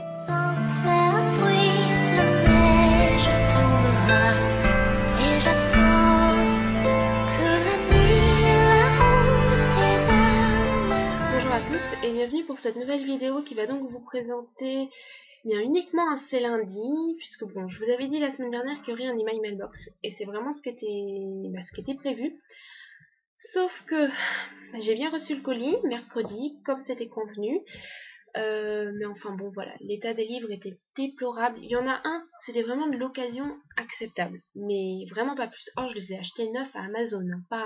Sans faire bruit, la neige tombera et j'attends que la nuit la ronde tes armes. Bonjour à tous et bienvenue pour cette nouvelle vidéo qui va donc vous présenter bien uniquement un C'est lundi, puisque bon, je vous avais dit la semaine dernière qu'il y aurait un email mailbox et c'est vraiment ce qui était prévu. Sauf que j'ai bien reçu le colis mercredi comme c'était convenu. Mais enfin bon voilà, l'état des livres était déplorable. Il y en a un, c'était vraiment de l'occasion acceptable, mais vraiment pas plus. Or je les ai achetés neufs à Amazon, hein, pas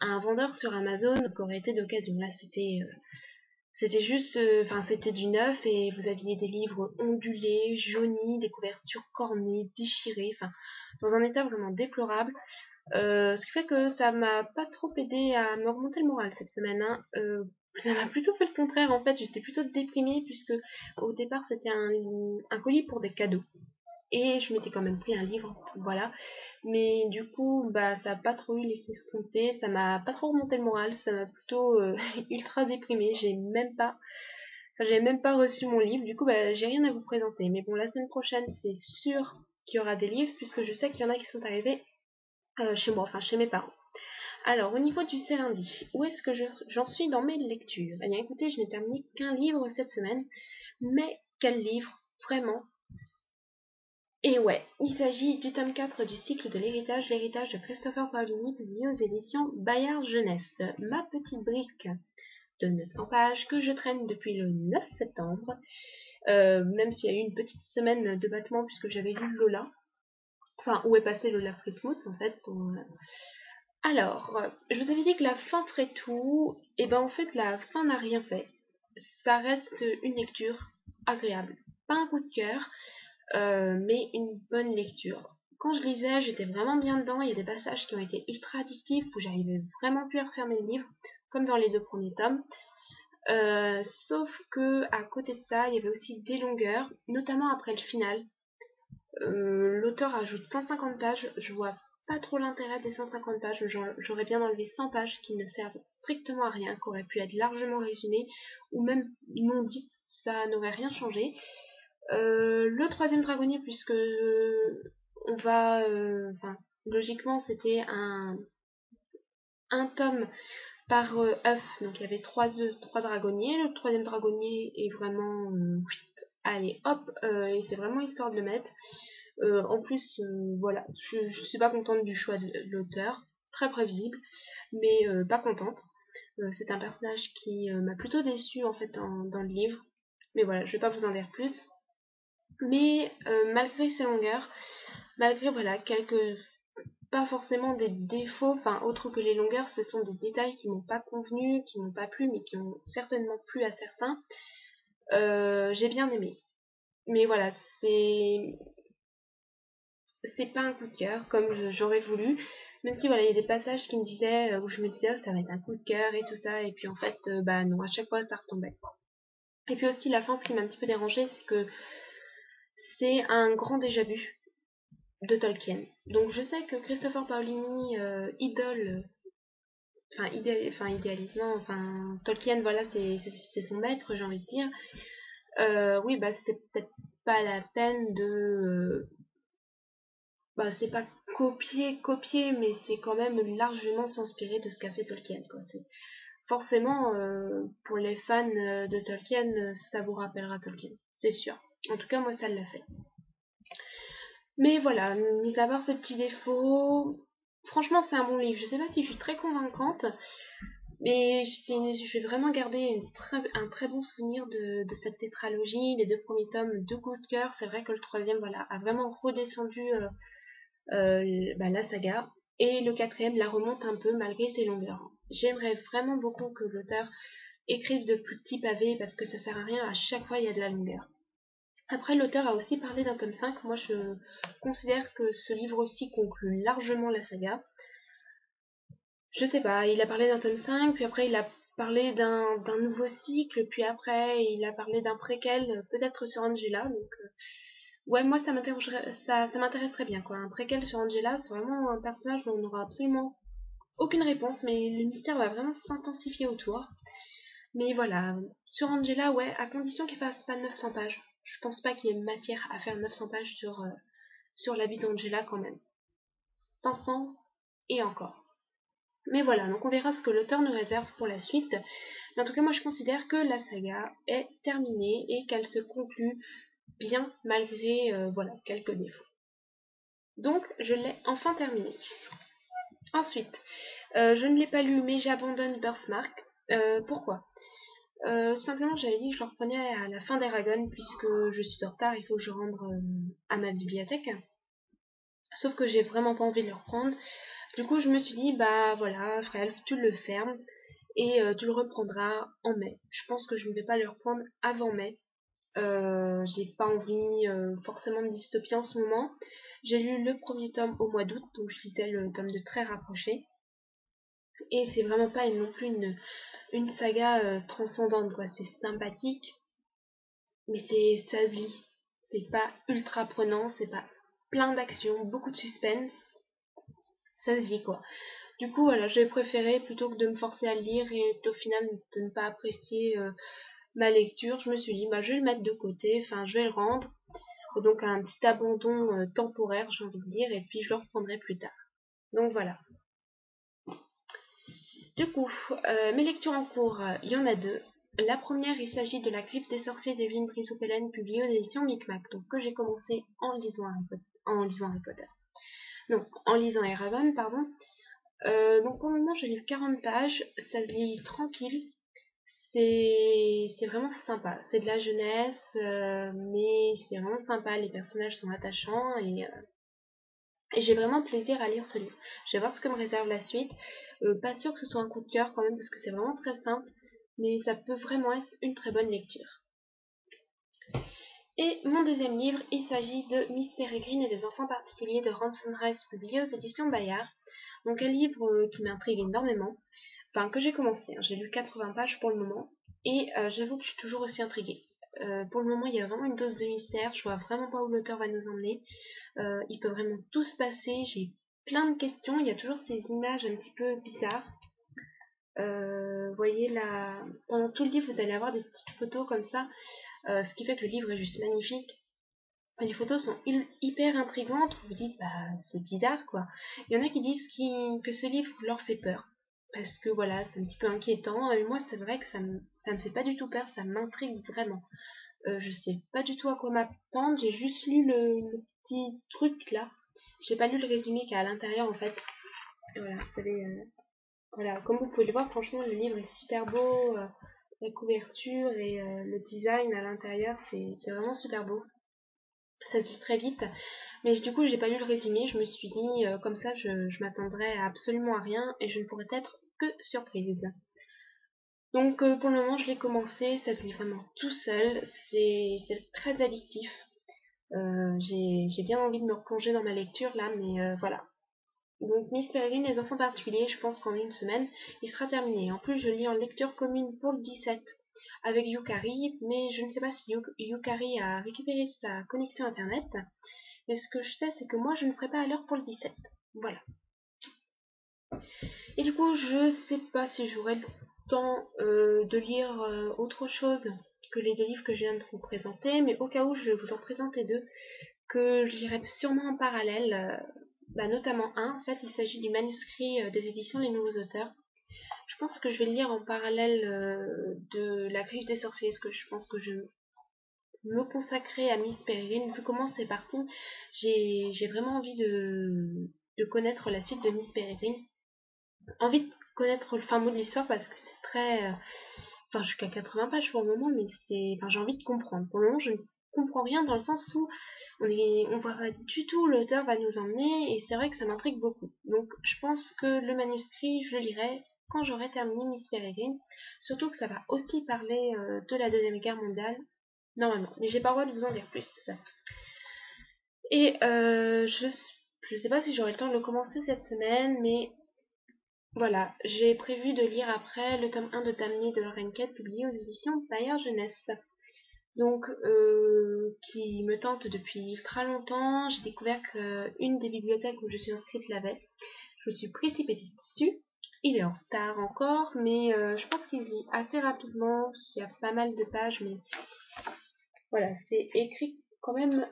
à un vendeur sur Amazon qui aurait été d'occasion. Là c'était juste, enfin c'était du neuf et vous aviez des livres ondulés, jaunis, des couvertures cornées, déchirées, enfin dans un état vraiment déplorable. Ce qui fait que ça m'a pas trop aidé à me remonter le moral cette semaine, hein. Ça m'a plutôt fait le contraire en fait, j'étais plutôt déprimée puisque au départ c'était un colis pour des cadeaux. Et je m'étais quand même pris un livre, voilà. Mais du coup, bah ça n'a pas trop eu l'effet escompté, ça m'a pas trop remonté le moral, ça m'a plutôt ultra déprimée, j'ai même pas reçu mon livre, du coup bah j'ai rien à vous présenter. Mais bon, la semaine prochaine c'est sûr qu'il y aura des livres puisque je sais qu'il y en a qui sont arrivés chez moi, enfin chez mes parents. Alors, au niveau du C'est lundi, où est-ce que j'en suis dans mes lectures? Eh bien, écoutez, je n'ai terminé qu'un livre cette semaine, mais quel livre, vraiment. Et ouais, il s'agit du tome 4 du cycle de l'héritage de Christopher Paolini, publié aux éditions Bayard Jeunesse. Ma petite brique de 900 pages que je traîne depuis le 9 septembre, même s'il y a eu une petite semaine de battement puisque j'avais lu Lola. Enfin, où est passé Lola Christmas en fait. Alors, je vous avais dit que la fin ferait tout, et ben en fait la fin n'a rien fait. Ça reste une lecture agréable. Pas un coup de cœur, mais une bonne lecture. Quand je lisais, j'étais vraiment bien dedans, il y a des passages qui ont été ultra addictifs, où j'arrivais vraiment plus à refermer le livre, comme dans les deux premiers tomes. Sauf que à côté de ça, il y avait aussi des longueurs, notamment après le final. L'auteur ajoute 150 pages, je vois pas trop l'intérêt des 150 pages, j'aurais bien enlevé 100 pages qui ne servent strictement à rien, qui auraient pu être largement résumées, ou même non dites, ça n'aurait rien changé. Le troisième dragonnier, puisque on va, enfin, logiquement c'était un tome par œuf, donc il y avait 3 œufs, 3 dragonniers, le troisième dragonnier est vraiment, allez hop, et c'est vraiment histoire de le mettre. En plus, voilà, je suis pas contente du choix de l'auteur, très prévisible, mais pas contente. C'est un personnage qui m'a plutôt déçue en fait dans le livre, mais voilà, je vais pas vous en dire plus. Mais malgré ses longueurs, malgré voilà quelques, pas forcément des défauts, enfin autres que les longueurs, ce sont des détails qui m'ont pas convenu, qui m'ont pas plu, mais qui ont certainement plu à certains. J'ai bien aimé, mais voilà, c'est pas un coup de cœur comme j'aurais voulu, même si voilà il y a des passages qui me disaient où je me disais oh, ça va être un coup de cœur et tout ça, et puis en fait bah non, à chaque fois ça retombait. Et puis aussi la fin, ce qui m'a un petit peu dérangé, c'est que c'est un grand déjà-vu de Tolkien. Donc je sais que Christopher Paolini idéalise, non, enfin Tolkien, voilà, c'est son maître, j'ai envie de dire. Oui, bah c'était peut-être pas la peine de bah c'est pas copier, mais c'est quand même largement s'inspirer de ce qu'a fait Tolkien, quoi. C'est forcément pour les fans de Tolkien, ça vous rappellera Tolkien, c'est sûr. En tout cas, moi ça l'a fait. Mais voilà, mis à part ces petits défauts, franchement c'est un bon livre. Je sais pas si je suis très convaincante, mais je vais vraiment garder un très bon souvenir de cette tétralogie. Les 2 premiers tomes, 2 coups de cœur. C'est vrai que le troisième, voilà, a vraiment redescendu la saga. Et le quatrième la remonte un peu malgré ses longueurs. J'aimerais vraiment beaucoup que l'auteur écrive de plus petits pavés parce que ça sert à rien, à chaque fois il y a de la longueur. Après, l'auteur a aussi parlé d'un tome 5. Moi, je considère que ce livre aussi conclut largement la saga. Je sais pas, il a parlé d'un tome 5, puis après il a parlé d'un nouveau cycle, puis après il a parlé d'un préquel, peut-être sur Angela. Donc, ouais, moi ça m'intéresserait bien, quoi. Un préquel sur Angela, c'est vraiment un personnage dont on n'aura absolument aucune réponse, mais le mystère va vraiment s'intensifier autour. Mais voilà, sur Angela, ouais, à condition qu'il fasse pas 900 pages. je pense pas qu'il y ait matière à faire 900 pages sur la vie d'Angela quand même. 500 et encore. Mais voilà, donc on verra ce que l'auteur nous réserve pour la suite. Mais en tout cas, moi je considère que la saga est terminée et qu'elle se conclut bien malgré voilà, quelques défauts. Donc je l'ai enfin terminée. Ensuite, je ne l'ai pas lu mais j'abandonne Birthmark. Pourquoi simplement j'avais dit que je le reprenais à la fin d'Eragon puisque je suis en retard, il faut que je rentre à ma bibliothèque. Sauf que j'ai vraiment pas envie de le reprendre. Du coup je me suis dit bah voilà Frelf, tu le fermes et tu le reprendras en mai. Je pense que je ne vais pas le reprendre avant mai. J'ai pas envie forcément de dystopie en ce moment. J'ai lu le premier tome au mois d'août, donc je lisais le tome de très rapproché. Et c'est vraiment pas non plus une saga transcendante, quoi. C'est sympathique, mais ça se lit. C'est pas ultra prenant, c'est pas plein d'action, beaucoup de suspense. Ça se lit, quoi. Du coup, voilà, j'ai préféré, plutôt que de me forcer à le lire et au final de ne pas apprécier ma lecture, je me suis dit, bah, je vais le mettre de côté, enfin, je vais le rendre. Donc, un petit abandon temporaire, j'ai envie de dire, et puis je le reprendrai plus tard. Donc, voilà. Du coup, mes lectures en cours, il y en a deux. La première, il s'agit de La Crypte des sorciers d'Evelyn Brisopellen, publiée aux éditions Micmac, donc que j'ai commencé en lisant Harry Potter. Non, en lisant Eragon, pardon. Donc pour le moment, j'ai lu 40 pages, ça se lit tranquille. C'est vraiment sympa. C'est de la jeunesse, mais c'est vraiment sympa. Les personnages sont attachants et j'ai vraiment plaisir à lire ce livre. Je vais voir ce que me réserve la suite. Pas sûr que ce soit un coup de cœur quand même parce que c'est vraiment très simple, mais ça peut vraiment être une très bonne lecture. Et mon deuxième livre, il s'agit de Miss Peregrine et des enfants particuliers de Ransom Rice, publié aux éditions Bayard. Donc un livre qui m'intrigue énormément, enfin que j'ai commencé, hein. J'ai lu 80 pages pour le moment, et j'avoue que je suis toujours aussi intriguée. Pour le moment, il y a vraiment une dose de mystère, je vois vraiment pas où l'auteur va nous emmener. Il peut vraiment tout se passer, j'ai plein de questions, il y a toujours ces images un petit peu bizarres. Vous voyez là, pendant tout le livre, vous allez avoir des petites photos comme ça, ce qui fait que le livre est juste magnifique. Les photos sont hyper intrigantes, vous vous dites, bah c'est bizarre quoi. Il y en a qui disent que ce livre leur fait peur, parce que voilà, c'est un petit peu inquiétant, et moi c'est vrai que ça me fait pas du tout peur, ça m'intrigue vraiment. Je sais pas du tout à quoi m'attendre, j'ai juste lu le petit truc là, j'ai pas lu le résumé qu'il y a à l'intérieur en fait. Et voilà, vous savez, voilà, comme vous pouvez le voir, franchement le livre est super beau, la couverture et le design à l'intérieur, c'est vraiment super beau. Ça se lit très vite, mais du coup j'ai pas lu le résumé, je me suis dit comme ça je m'attendrai absolument à rien et je ne pourrais être que surprise. Donc pour le moment je l'ai commencé, ça se lit vraiment tout seul, c'est très addictif. J'ai bien envie de me replonger dans ma lecture là, mais voilà. Donc Miss Peregrine, les enfants particuliers, je pense qu'en une semaine il sera terminé. En plus je lis en lecture commune pour le 17 avec Yukari, mais je ne sais pas si Yukari a récupéré sa connexion internet. Mais ce que je sais, c'est que moi, je ne serai pas à l'heure pour le 17. Voilà. Et du coup, je sais pas si j'aurai le temps de lire autre chose que les deux livres que je viens de vous présenter, mais au cas où, je vais vous en présenter deux que je lirai sûrement en parallèle. Notamment un, en fait, il s'agit du manuscrit des éditions Les Nouveaux Auteurs. Je pense que je vais le lire en parallèle de La Crypte des sorciers, parce que je pense que je me consacrer à Miss Peregrine. Vu comment c'est parti, j'ai vraiment envie de connaître la suite de Miss Peregrine. Envie de connaître le fin mot de l'histoire parce que c'est très... Enfin, je suis qu'à 80 pages pour le moment, mais j'ai envie de comprendre. Pour le moment, je ne comprends rien dans le sens où on voit pas du tout où l'auteur va nous emmener et c'est vrai que ça m'intrigue beaucoup. Donc, je pense que le manuscrit, je le lirai quand j'aurai terminé Miss Peregrine. Surtout que ça va aussi parler de la Deuxième Guerre mondiale. Normalement, mais j'ai pas le droit de vous en dire plus. Et je sais pas si j'aurai le temps de le commencer cette semaine, mais voilà, j'ai prévu de lire après le tome 1 de Damnée de Lorraine Kate, publié aux éditions Bayard Jeunesse. Donc, qui me tente depuis très longtemps. J'ai découvert qu'une des bibliothèques où je suis inscrite l'avait. Je me suis précipitée dessus. Il est en retard encore, mais je pense qu'il se lit assez rapidement. Il y a pas mal de pages, mais Voilà, c'est écrit quand même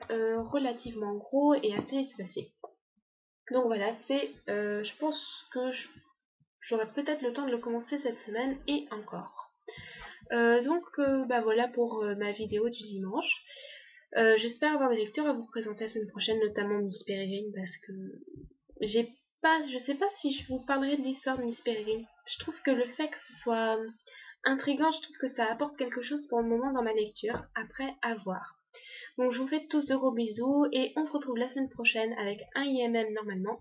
relativement gros et assez espacé. Donc voilà, je pense que j'aurai peut-être le temps de le commencer cette semaine et encore. Bah voilà pour ma vidéo du dimanche. J'espère avoir des lectures à vous présenter la semaine prochaine, notamment Miss Peregrine, parce que je sais pas si je vous parlerai de l'histoire de Miss Peregrine. Je trouve que le fait que ce soit intriguant, je trouve que ça apporte quelque chose pour le moment dans ma lecture. Après, à voir. Donc je vous fais tous de gros bisous et on se retrouve la semaine prochaine avec un IMM normalement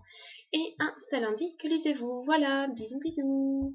et un C'est lundi que lisez-vous. Voilà, bisous bisous.